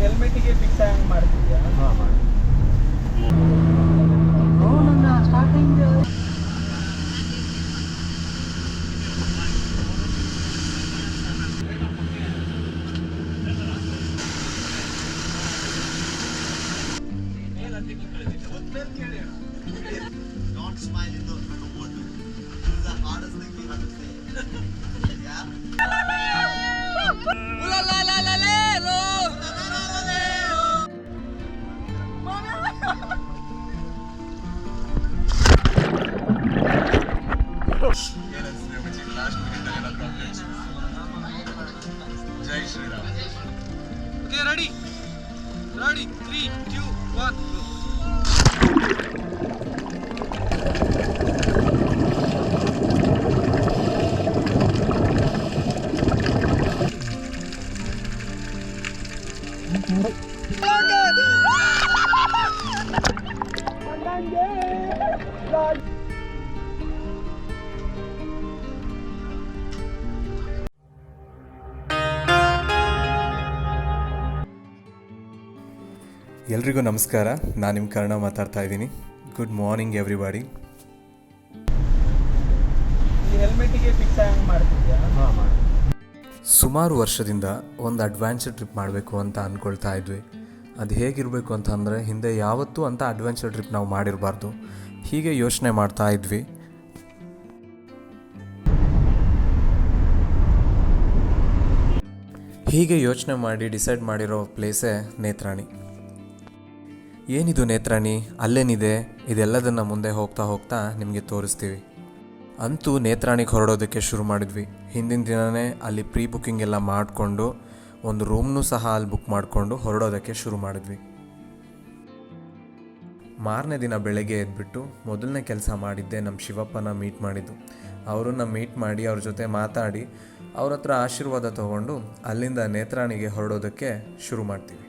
ಹೆಲ್ಮೆಟಿಗೆ ಫಿಕ್ಸ್ ಹ್ಯಾಂಗ್ ಮಾಡ್ತಿದ್ಯಾ? ಹಾಂ ಮಾಡಿ. ನನ್ನ starting Don't smile in the wood. This is the hardest thing we have to say. Yeah? la la la la la lo. Jai Shri Ram. Okay, ready? Ready? 3, 2, 1, go. ಎಲ್ರಿಗೂ ನಮಸ್ಕಾರ. ನಾನು ನಿಮ್ಮ ಕರ್ಣ ಮಾತಾಡ್ತಾ ಇದ್ದೀನಿ. Good morning everybody. ಹೆಲ್ಮೆಟಿಗೆ ಫಿಕ್ಸ್ ಹ್ಯಾಂಗ್ ಮಾಡ್ತಿದ್ಯಾ? ಹಾಂ ಮಾಡಿ. ಸುಮಾರು ವರ್ಷದಿಂದ ಒಂದು ಅಡ್ವೆಂಚರ್ ಟ್ರಿಪ್ ಮಾಡಬೇಕು ಅಂತ ಅಂದ್ಕೊಳ್ತಾ ಇದ್ವಿ. ಅದು ಹೇಗಿರಬೇಕು ಅಂತಂದರೆ, ಹಿಂದೆ ಯಾವತ್ತೂ ಅಂತ ಅಡ್ವೆಂಚರ್ ಟ್ರಿಪ್ ನಾವು ಮಾಡಿರಬಾರ್ದು. ಹೀಗೆ ಯೋಚನೆ ಮಾಡ್ತಾ ಇದ್ವಿ. ಹೀಗೆ ಯೋಚನೆ ಮಾಡಿ ಡಿಸೈಡ್ ಮಾಡಿರೋ ಪ್ಲೇಸೇ ನೇತ್ರಾಣಿ. ಏನಿದು ನೇತ್ರಾಣಿ, ಅಲ್ಲೇನಿದೆ, ಇದೆಲ್ಲದನ್ನು ಮುಂದೆ ಹೋಗ್ತಾ ಹೋಗ್ತಾ ನಿಮಗೆ ತೋರಿಸ್ತೀವಿ. ಅಂತೂ ನೇತ್ರಾಣಿಗೆ ಹೊರಡೋದಕ್ಕೆ ಶುರು ಮಾಡಿದ್ವಿ. ಹಿಂದಿನ ದಿನವೇ ಅಲ್ಲಿ ಪ್ರೀ ಬುಕ್ಕಿಂಗ್ ಎಲ್ಲ ಮಾಡಿಕೊಂಡು ಒಂದು ರೂಮ್ನೂ ಸಹ ಅಲ್ಲಿ ಬುಕ್ ಮಾಡಿಕೊಂಡು ಹೊರಡೋದಕ್ಕೆ ಶುರು ಮಾಡಿದ್ವಿ. ಮಾರನೇ ದಿನ ಬೆಳಗ್ಗೆ ಎದ್ಬಿಟ್ಟು ಮೊದಲನೇ ಕೆಲಸ ಮಾಡಿದ್ದೆ ನಮ್ಮ ಶಿವಪ್ಪನ ಮೀಟ್ ಮಾಡಿದ್ದು. ಅವರನ್ನು ಮೀಟ್ ಮಾಡಿ ಅವ್ರ ಜೊತೆ ಮಾತಾಡಿ ಅವ್ರ ಹತ್ರ ಆಶೀರ್ವಾದ ತಗೊಂಡು ಅಲ್ಲಿಂದ ನೇತ್ರಾಣಿಗೆ ಹೊರಡೋದಕ್ಕೆ ಶುರು ಮಾಡ್ತೀವಿ.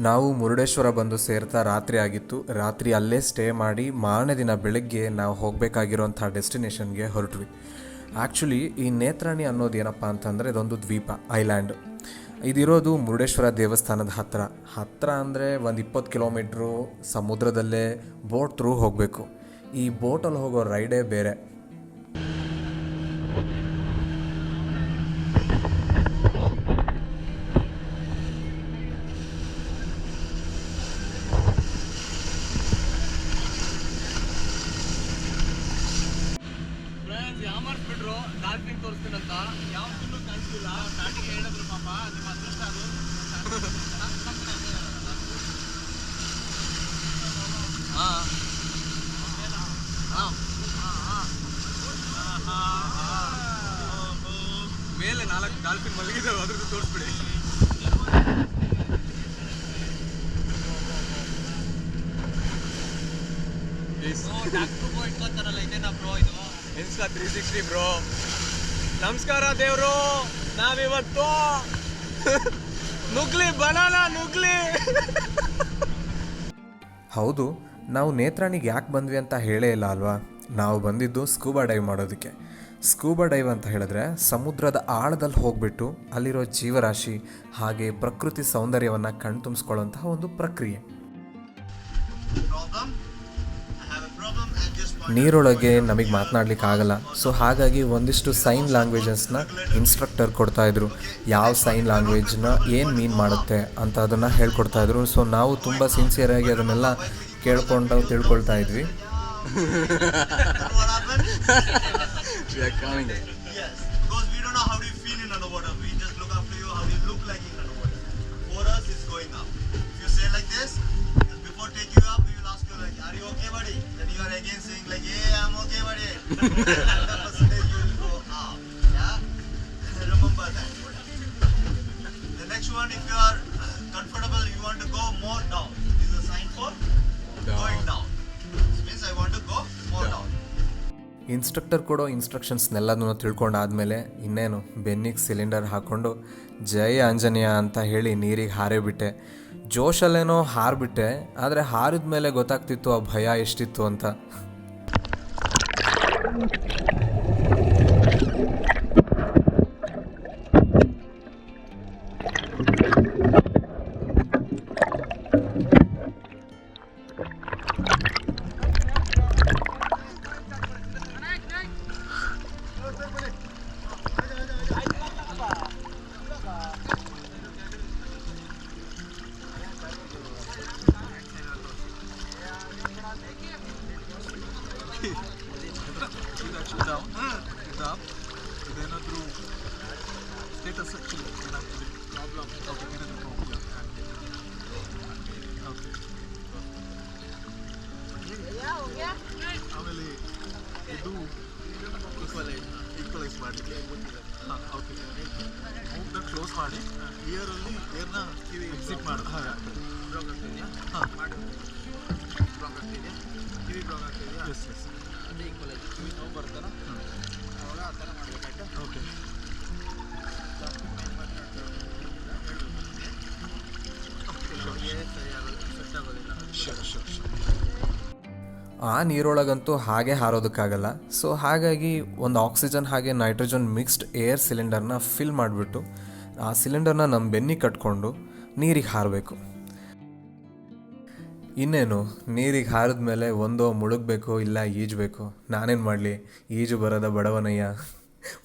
ನಾವು ಮುರುಡೇಶ್ವರ ಬಂದು ಸೇರ್ತಾ ರಾತ್ರಿ ಆಗಿತ್ತು. ರಾತ್ರಿ ಅಲ್ಲೇ ಸ್ಟೇ ಮಾಡಿ ಮಾರನೇ ದಿನ ಬೆಳಗ್ಗೆ ನಾವು ಹೋಗಬೇಕಾಗಿರೋಂಥ ಡೆಸ್ಟಿನೇಷನ್ಗೆ ಹೊರಟ್ವಿ. ಆ್ಯಕ್ಚುಲಿ ಈ ನೇತ್ರಾಣಿ ಅನ್ನೋದು ಏನಪ್ಪ ಅಂತಂದರೆ, ಇದೊಂದು ದ್ವೀಪ, ಐಲ್ಯಾಂಡ್. ಇದಿರೋದು ಮುರುಡೇಶ್ವರ ದೇವಸ್ಥಾನದ ಹತ್ತಿರ ಅಂದರೆ ಒಂದು 20 ಕಿಲೋಮೀಟ್ರು ಸಮುದ್ರದಲ್ಲೇ ಬೋಟ್ ಥ್ರೂ ಹೋಗಬೇಕು. ಈ ಬೋಟಲ್ಲಿ ಹೋಗೋ ರೈಡೇ ಬೇರೆ. ಯಾಮರ್ಸ್ಬಿಟ್ರು ಡಾಲ್ಫಿನ್ ತೋರಿಸ್ತೀನಂತ, ಯಾವತ್ತೂ ಕಾಣಿಸಿಲ್ಲ. ಸ್ಟಾರ್ಟಿಂಗ್ ಹೇಳಿದ್ರು ಪಾಪ, ನಿಮ್ಮ ಅದೃಷ್ಟ ಅದು. ಮೇಲೆ 4 ಡಾಲ್ಫಿನ್ ಮಲಗಿದ್ದಾವೆ, ಅದ್ರದ್ದು ತೋರಿಸ್ಬಿಡಿ. ಇಟ್ಕೊತಾರಲ್ಲ, ಇದೇನಾ ಬ್ರೋ ಇದು? Insta 360 bro. ನಮಸ್ಕಾರ ದೇವ್ರು, ನಾವಿವತ್ತು ನುಗ್ಲಿ ಬನಾನಾ ನುಗ್ಲಿ. ಹೌದು, ನಾವು ನೇತ್ರಾಣಿಗೆ ಯಾಕೆ ಬಂದ್ವಿ ಅಂತ ಹೇಳೇ ಇಲ್ಲ ಅಲ್ವಾ. ನಾವು ಬಂದಿದ್ದು ಸ್ಕೂಬಾ ಡೈವ್ ಮಾಡೋದಕ್ಕೆ. ಸ್ಕೂಬಾ ಡೈವ್ ಅಂತ ಹೇಳಿದ್ರೆ ಸಮುದ್ರದ ಆಳದಲ್ಲಿ ಹೋಗ್ಬಿಟ್ಟು ಅಲ್ಲಿರೋ ಜೀವರಾಶಿ ಹಾಗೆ ಪ್ರಕೃತಿ ಸೌಂದರ್ಯವನ್ನು ಕಣ್ತುಂಬಿಸ್ಕೊಳ್ಳೋಂತಹ ಒಂದು ಪ್ರಕ್ರಿಯೆ. ನೀರೊಳಗೆ ನಮಗೆ ಮಾತನಾಡ್ಲಿಕ್ಕೆ ಆಗಲ್ಲ. ಸೊ ಹಾಗಾಗಿ ಒಂದಿಷ್ಟು ಸೈನ್ ಲ್ಯಾಂಗ್ವೇಜಸ್ನ ಇನ್ಸ್ಟ್ರಕ್ಟರ್ ಕೊಡ್ತಾಯಿದ್ರು. ಯಾವ ಸೈನ್ ಲ್ಯಾಂಗ್ವೇಜ್ನ ಏನು ಮೀನ್ ಮಾಡುತ್ತೆ ಅಂತ ಅದನ್ನು ಹೇಳ್ಕೊಡ್ತಾಯಿದ್ರು. ಸೊ ನಾವು ತುಂಬ ಸಿನ್ಸಿಯರಾಗಿ ಅದನ್ನೆಲ್ಲ ಕೇಳ್ಕೊಂಡು ತಿಳ್ಕೊಳ್ತಾ ಇದ್ವಿ. Are you okay, buddy? Then you are again saying like, yeah, I'm okay, buddy. And the percentage you will go up. Yeah? Remember that. The next one, if you are comfortable, you want to go more down. This is a sign for going down. This means I want to go more down. Instructor ಕೊಡೋ ಇನ್ಸ್ಟ್ರಕ್ಷನ್ಸ್ನೆಲ್ಲದನ್ನು ತಿಳ್ಕೊಂಡಾದಮೇಲೆ ಇನ್ನೇನು ಬೆನ್ನಿಗೆ cylinder ಹಾಕ್ಕೊಂಡು ಜೈ ಆಂಜನೇಯ ಅಂತ ಹೇಳಿ ನೀರಿಗೆ ಹಾರೇಬಿಟ್ಟೆ. ಜೋಶಲ್ಲೇನೋ ಹಾರಿಬಿಟ್ಟೆ, ಆದರೆ ಹಾರಿದ ಮೇಲೆ ಗೊತ್ತಾಗ್ತಿತ್ತು ಆ ಭಯ ಎಷ್ಟಿತ್ತು ಅಂತ. ಇದೇನಾದರೂ ಸ್ಟೇಟಸ್ ಆ್ಯಕ್ಚುಲಿ ಏನಾಗ್ತದೆ ಪ್ರಾಬ್ಲಮ್ ಓಕೆ ಏನಾದರೂ ಓಕೆ ಆಮೇಲೆ ಇದು ಈಕ್ವಲೈಸ್ ಮಾಡಲಿಕ್ಕೆ ಹಾಂ ಓಕೆ ಮೂಗ್ನ ಕ್ಲೋಸ್ ಮಾಡಿ ಇಯರಲ್ಲಿ ಏರ್ನ ಎಕ್ಸಿಟ್ ಮಾಡೋದು ಹಾಗೆ ಆಗ್ತದೆ. ಹಾಂ ಕಿವಿ ಬ್ಲಾಗ್ ಆಗ್ತಿದೆಯಾ? ಎಸ್ ಎಸ್ ಅದೇ ಈಕ್ವಲೈಸ್ ಕಿವಿ ನೋವು ಬರ್ತಲ್ಲ ಅವಾಗ ಆ ಥರ ಮಾಡಬೇಕಾಯ್ತಾ? ಓಕೆ ಆ ನೀರೊಳಗಂತೂ ಹಾಗೆ ಹಾರೋದಕ್ಕಾಗಲ್ಲ. ಸೊ ಹಾಗಾಗಿ ಒಂದು ಆಕ್ಸಿಜನ್ ಹಾಗೆ ನೈಟ್ರೋಜನ್ ಮಿಕ್ಸ್ಡ್ ಏರ್ ಸಿಲಿಂಡರ್ನ ಫಿಲ್ ಮಾಡಿಬಿಟ್ಟು ಆ ಸಿಲಿಂಡರ್ನ ನಮ್ಮ ಬೆನ್ನಿಗೆ ಕಟ್ಕೊಂಡು ನೀರಿಗೆ ಹಾರಬೇಕು. ಇನ್ನೇನು ನೀರಿಗೆ ಹಾರಿದ ಮೇಲೆ ಒಂದೋ ಮುಳುಗಬೇಕು ಇಲ್ಲ ಈಜಬೇಕು. ನಾನೇನು ಮಾಡಲಿ, ಈಜು ಬರೋದ ಬಡವನಯ್ಯ,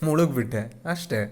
ಮುಳುಗ್ಬಿಟ್ಟೆ ಅಷ್ಟೇ.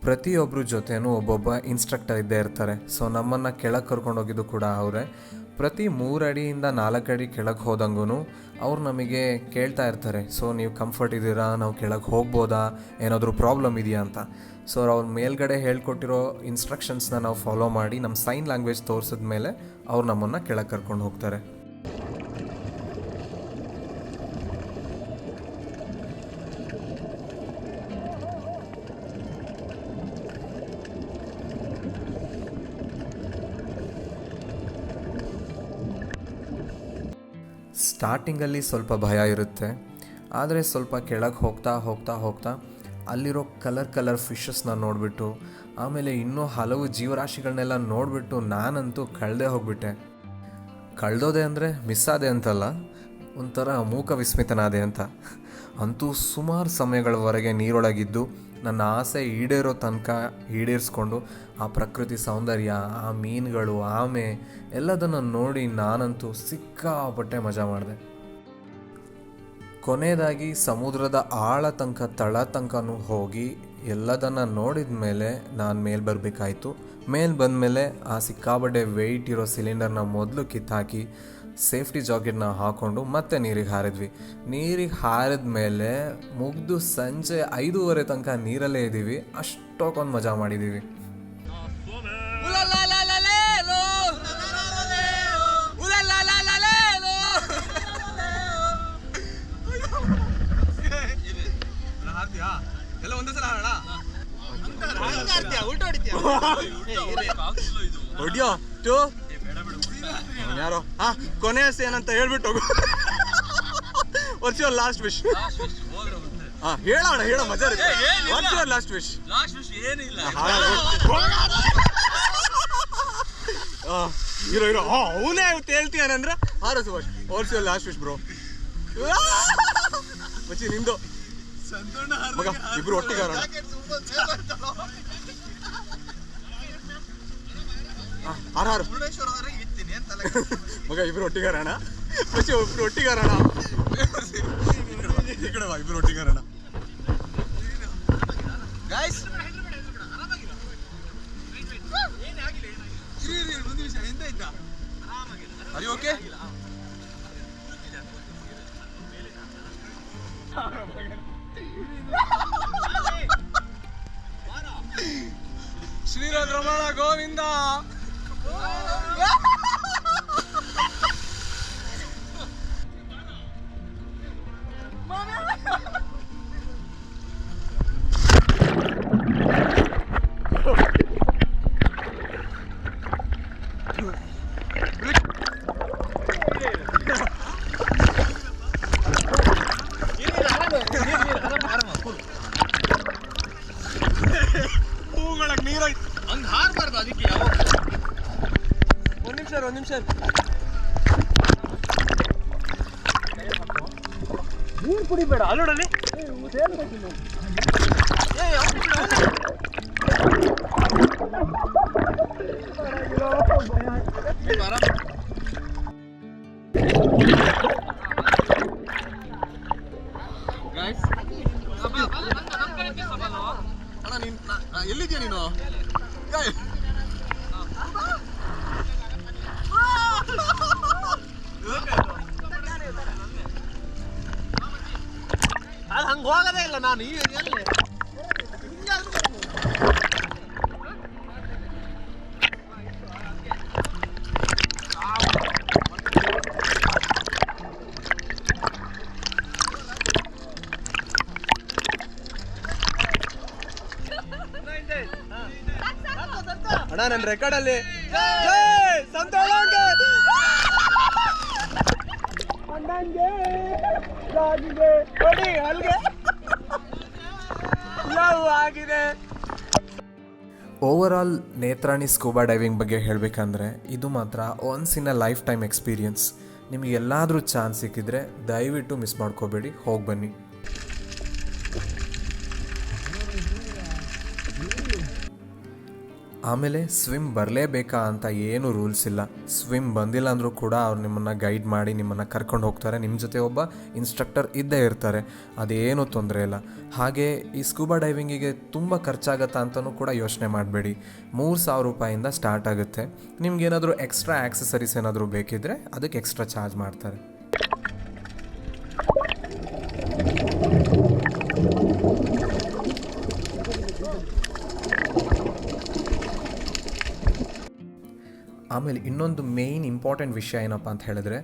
ಪ್ರತಿಯೊಬ್ಬರ ಜೊತೆನೂ ಒಬ್ಬೊಬ್ಬ ಇನ್ಸ್ಟ್ರಕ್ಟರ್ ಇದ್ದೇ ಇರ್ತಾರೆ. ಸೊ ನಮ್ಮನ್ನು ಕೆಳಗೆ ಕರ್ಕೊಂಡೋಗಿದ್ದು ಕೂಡ ಅವರೇ. ಪ್ರತಿ 3 ಅಡಿಯಿಂದ 4 ಅಡಿ ಕೆಳಗೆ ಹೋದಂಗೂ ಅವ್ರು ನಮಗೆ ಕೇಳ್ತಾ ಇರ್ತಾರೆ, ಸೊ ನೀವು ಕಂಫರ್ಟ್ ಇದ್ದೀರಾ, ನಾವು ಕೆಳಗೆ ಹೋಗ್ಬೋದಾ, ಏನಾದರೂ ಪ್ರಾಬ್ಲಮ್ ಇದೆಯಾ ಅಂತ. ಸೊ ಅವ್ರ ಮೇಲ್ಗಡೆ ಹೇಳ್ಕೊಟ್ಟಿರೋ ಇನ್ಸ್ಟ್ರಕ್ಷನ್ಸ್ನ ನಾವು ಫಾಲೋ ಮಾಡಿ ನಮ್ಮ ಸೈನ್ ಲ್ಯಾಂಗ್ವೇಜ್ ತೋರಿಸಿದ ಮೇಲೆ ಅವ್ರು ನಮ್ಮನ್ನು ಕೆಳಗೆ ಕರ್ಕೊಂಡು ಹೋಗ್ತಾರೆ. ಸ್ಟಾರ್ಟಿಂಗಲ್ಲಿ ಸ್ವಲ್ಪ ಭಯ ಇರುತ್ತೆ, ಆದರೆ ಸ್ವಲ್ಪ ಕೆಳಗೆ ಹೋಗ್ತಾ ಹೋಗ್ತಾ ಹೋಗ್ತಾ ಅಲ್ಲಿರೋ ಕಲರ್ ಫಿಶಸ್ನ ನೋಡಿಬಿಟ್ಟು ಆಮೇಲೆ ಇನ್ನೂ ಹಲವು ಜೀವರಾಶಿಗಳನ್ನೆಲ್ಲ ನೋಡಿಬಿಟ್ಟು ನಾನಂತೂ ಕಳೆದೇ ಕಳೆದೋದೆ ಅಂದರೆ ಮಿಸ್ ಆದೆ ಅಂತಲ್ಲ, ಒಂಥರ ಮೂಕ ವಿಸ್ಮಿತನಾದೆ ಅಂತ. ಅಂತೂ ಸುಮಾರು ಸಮಯಗಳವರೆಗೆ ನೀರೊಳಗಿದ್ದು ನನ್ನ ಆಸೆ ಈಡೇರೋ ತನಕ ಈಡೇರಿಸ್ಕೊಂಡು ಆ ಪ್ರಕೃತಿ ಸೌಂದರ್ಯ, ಆ ಮೀನುಗಳು, ಆಮೆ ಎಲ್ಲದನ್ನು ನೋಡಿ ನಾನಂತೂ ಸಿಕ್ಕಾಪಟ್ಟೆ ಮಜಾ ಮಾಡಿದೆ. ಕೊನೆಯದಾಗಿ ಸಮುದ್ರದ ಆಳ ತನಕ ತಳ ತನಕನೂ ಹೋಗಿ ಎಲ್ಲದನ್ನು ನೋಡಿದ ಮೇಲೆ ನಾನು ಮೇಲೆ ಬರಬೇಕಾಯಿತು. ಮೇಲೆ ಬಂದಮೇಲೆ ಆ ಸಿಕ್ಕಾಪಟ್ಟೆ ವೆಯ್ಟ್ ಇರೋ ಸಿಲಿಂಡರ್ನ ಮೊದಲು ಕಿತ್ತಾಕಿ ಸೇಫ್ಟಿ ಜಾಕೆಟ್ನ ಹಾಕ್ಕೊಂಡು ಮತ್ತೆ ನೀರಿಗೆ ಹಾರಿದ್ವಿ. ನೀರಿಗೆ ಹಾರಿದ ಮೇಲೆ ಮುಗ್ದು ಸಂಜೆ 5:30 ತನಕ ನೀರಲ್ಲೇ ಇದ್ದೀವಿ. ಅಷ್ಟೊಂದು ಮಜಾ ಮಾಡಿದ್ದೀವಿ. ಎಲ್ಲ ಒಂದೇ ಸಲ ಹೊಡಿಯೋ ಟು ಯಾರೋ ಹಾ ಕೊನೆ ಏನಂತ ಹೇಳ್ಬಿಟ್ಟು ಹೋಗು. What's your last wish? ಹಾ ಹೇಳೋಣ ಹೇಳೋ ಮಜಾ ಇರುತ್ತೆ. What's your last wish? Hero hero ಅವನೇ ಹೇಳ್ತೀಯಾನಂದ್ರೆ ಹಾರ Subhash. What's your last wish bro? ಮಚ್ಚಿ ನಿಂದು ಮಗ ಇಬ್ರು ಒಟ್ಟಿಗೆ ಆರೋಣ. ಹಾರು ಮಗ ಇಬ್ರು ಒಟ್ಟಿಗೆ ಆರೋಣ. ಮಚ್ಚಿ ಇಬ್ರು ಒಟ್ಟಿಗೆ ಆರೋಣ. ಈ ಕಡೆ ಬಾ, ಇಬ್ರು ಒಟ್ಟಿಗೆ ಆರೋಣ. Guys Are you okay? Sriram Ramana Govinda. ಹೂಗಳಕ್ಕೆ ನೀರು ಹಂಗೆ ಹಾರಬಾರ್ದು. ಅದಕ್ಕೆ ಒಂದು ನಿಮಿಷ ನೀರು ಕುಡಿಬೇಡ. ಅಲ್ಲೋಡಲ್ಲಿ ಅಣ್ಣ ನೀನು ಎಲ್ಲಿದ್ಯಾ ನೀನು? ಅದು ಹಂಗೆ ಹೋಗೋದೇ ಇಲ್ಲ ನಾನು. ಈಗ ಎಲ್ಲಿ ಅಣ್ಣ ನನ್ನ ರೆಕಾರ್ಡಲ್ಲಿ ಓವರಾಲ್ ನೇತ್ರಾಣಿ ಸ್ಕೂಬಾ ಡೈವಿಂಗ್ ಬಗ್ಗೆ ಹೇಳಬೇಕಂದ್ರೆ ಇದು ಮಾತ್ರ once in a life time experience. ನಿಮಗೆ ಎಲ್ಲಾದರೂ ಚಾನ್ಸ್ ಸಿಕ್ಕಿದ್ರೆ ದಯವಿಟ್ಟು ಮಿಸ್ ಮಾಡ್ಕೋಬೇಡಿ, ಹೋಗಿ ಬನ್ನಿ. ಆಮೇಲೆ ಸ್ವಿಮ್ ಬರಲೇಬೇಕಾ ಅಂತ ಏನು ರೂಲ್ಸ್ ಇಲ್ಲ. ಸ್ವಿಮ್ ಬಂದಿಲ್ಲ ಅಂದರೂ ಕೂಡ ಅವ್ರು ನಿಮ್ಮನ್ನು ಗೈಡ್ ಮಾಡಿ ನಿಮ್ಮನ್ನು ಕರ್ಕೊಂಡು ಹೋಗ್ತಾರೆ. ನಿಮ್ಮ ಜೊತೆ ಒಬ್ಬ ಇನ್ಸ್ಟ್ರಕ್ಟರ್ ಇದ್ದೇ ಇರ್ತಾರೆ, ಅದೇನೂ ತೊಂದರೆ ಇಲ್ಲ. ಹಾಗೆ ಈ ಸ್ಕೂಬಾ ಡೈವಿಂಗಿಗೆ ತುಂಬ ಖರ್ಚಾಗತ್ತಾ ಅಂತಲೂ ಕೂಡ ಯೋಚನೆ ಮಾಡಬೇಡಿ. 3,000 ರೂಪಾಯಿಂದ ಸ್ಟಾರ್ಟ್ ಆಗುತ್ತೆ. ನಿಮ್ಗೇನಾದರೂ ಎಕ್ಸ್ಟ್ರಾ ಆಕ್ಸೆಸರೀಸ್ ಏನಾದರೂ ಬೇಕಿದ್ದರೆ ಅದಕ್ಕೆ ಎಕ್ಸ್ಟ್ರಾ ಚಾರ್ಜ್ ಮಾಡ್ತಾರೆ. ಆಮೇಲೆ ಇನ್ನೊಂದು ಮೇಯ್ನ್ ಇಂಪಾರ್ಟೆಂಟ್ ವಿಷಯ ಏನಪ್ಪ ಅಂತ ಹೇಳಿದ್ರೆ,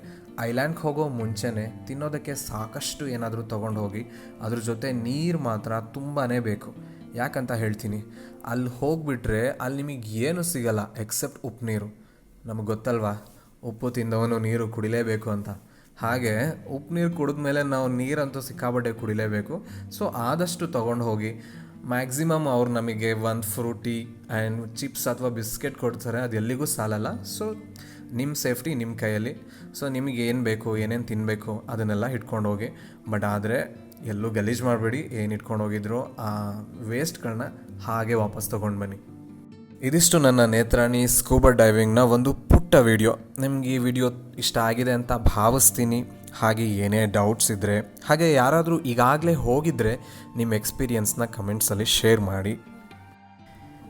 ಐಲ್ಯಾಂಡ್ಗೆ ಹೋಗೋ ಮುಂಚೆನೇ ತಿನ್ನೋದಕ್ಕೆ ಸಾಕಷ್ಟು ಏನಾದರೂ ತೊಗೊಂಡು ಹೋಗಿ. ಅದ್ರ ಜೊತೆ ನೀರು ಮಾತ್ರ ತುಂಬಾ ಬೇಕು. ಯಾಕಂತ ಹೇಳ್ತೀನಿ, ಅಲ್ಲಿ ಹೋಗಿಬಿಟ್ರೆ ಅಲ್ಲಿ ನಿಮಗೆ ಏನು ಸಿಗಲ್ಲ ಎಕ್ಸೆಪ್ಟ್ ಉಪ್ಪು ನೀರು. ನಮಗೆ ಗೊತ್ತಲ್ವಾ, ಉಪ್ಪು ತಿಂದವನು ನೀರು ಕುಡಿಲೇಬೇಕು ಅಂತ. ಹಾಗೆ ಉಪ್ಪು ನೀರು ಕುಡಿದ್ಮೇಲೆ ನಾವು ನೀರಂತೂ ಸಿಕ್ಕಾಬಟ್ಟೆ ಕುಡಿಲೇಬೇಕು. ಸೊ ಆದಷ್ಟು ತೊಗೊಂಡು ಹೋಗಿ. ಮ್ಯಾಕ್ಸಿಮಮ್ ಅವ್ರು ನಮಗೆ ಒಂದು ಫ್ರೂಟಿ ಆ್ಯಂಡ್ ಚಿಪ್ಸ್ ಅಥವಾ ಬಿಸ್ಕೆಟ್ ಕೊಡ್ತಾರೆ, ಅದು ಎಲ್ಲಿಗೂ ಸಾಲಲ್ಲ. ಸೊ ನಿಮ್ಮ ಸೇಫ್ಟಿ ನಿಮ್ಮ ಕೈಯಲ್ಲಿ. ಸೊ ನಿಮಗೆ ಏನು ಬೇಕು, ಏನೇನು ತಿನ್ನಬೇಕು ಅದನ್ನೆಲ್ಲ ಇಟ್ಕೊಂಡು ಹೋಗಿ. ಬಟ್ ಆದರೆ ಎಲ್ಲೂ ಗಲೀಜು ಮಾಡಬೇಡಿ. ಏನು ಇಟ್ಕೊಂಡು ಹೋಗಿದ್ರು ಆ ವೇಸ್ಟ್ಗಳನ್ನ ಹಾಗೆ ವಾಪಸ್ ತೊಗೊಂಡು ಬನ್ನಿ. ಇದಿಷ್ಟು ನನ್ನ ನೇತ್ರಾಣಿ ಸ್ಕೂಬಾ ಡೈವಿಂಗ್ನ ಒಂದು ಪುಟ್ಟ ವಿಡಿಯೋ. ನಿಮ್ಗೆ ಈ ವಿಡಿಯೋ ಇಷ್ಟ ಆಗಿದೆ ಅಂತ ಭಾವಿಸ್ತೀನಿ. ಹಾಗೆ ಏನೇ ಡೌಟ್ಸ್ ಇದ್ದರೆ, ಹಾಗೆ ಯಾರಾದರೂ ಈಗಾಗಲೇ ಹೋಗಿದ್ದರೆ ನಿಮ್ಮ ಎಕ್ಸ್ಪೀರಿಯನ್ಸ್ನ ಕಮೆಂಟ್ಸಲ್ಲಿ ಶೇರ್ ಮಾಡಿ.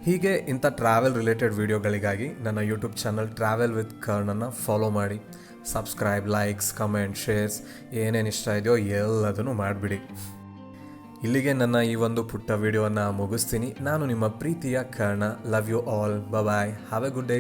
ಹೀಗೆ ಇಂಥ ಟ್ರಾವೆಲ್ ರಿಲೇಟೆಡ್ ವಿಡಿಯೋಗಳಿಗಾಗಿ ನನ್ನ ಯೂಟ್ಯೂಬ್ ಚಾನಲ್ ಟ್ರಾವೆಲ್ ವಿತ್ ಕರ್ಣನ್ನು ಫಾಲೋ ಮಾಡಿ. ಸಬ್ಸ್ಕ್ರೈಬ್, ಲೈಕ್ಸ್, ಕಮೆಂಟ್, ಶೇರ್ಸ್ ಏನೇನು ಇಷ್ಟ ಇದೆಯೋ ಎಲ್ಲದನ್ನು ಮಾಡಿಬಿಡಿ. ಇಲ್ಲಿಗೆ ನನ್ನ ಈ ಒಂದು ಪುಟ್ಟ ವಿಡಿಯೋನ ಮುಗಿಸ್ತೀನಿ. ನಾನು ನಿಮ್ಮ ಪ್ರೀತಿಯ Karna. Love you all. Bye. Have a good day.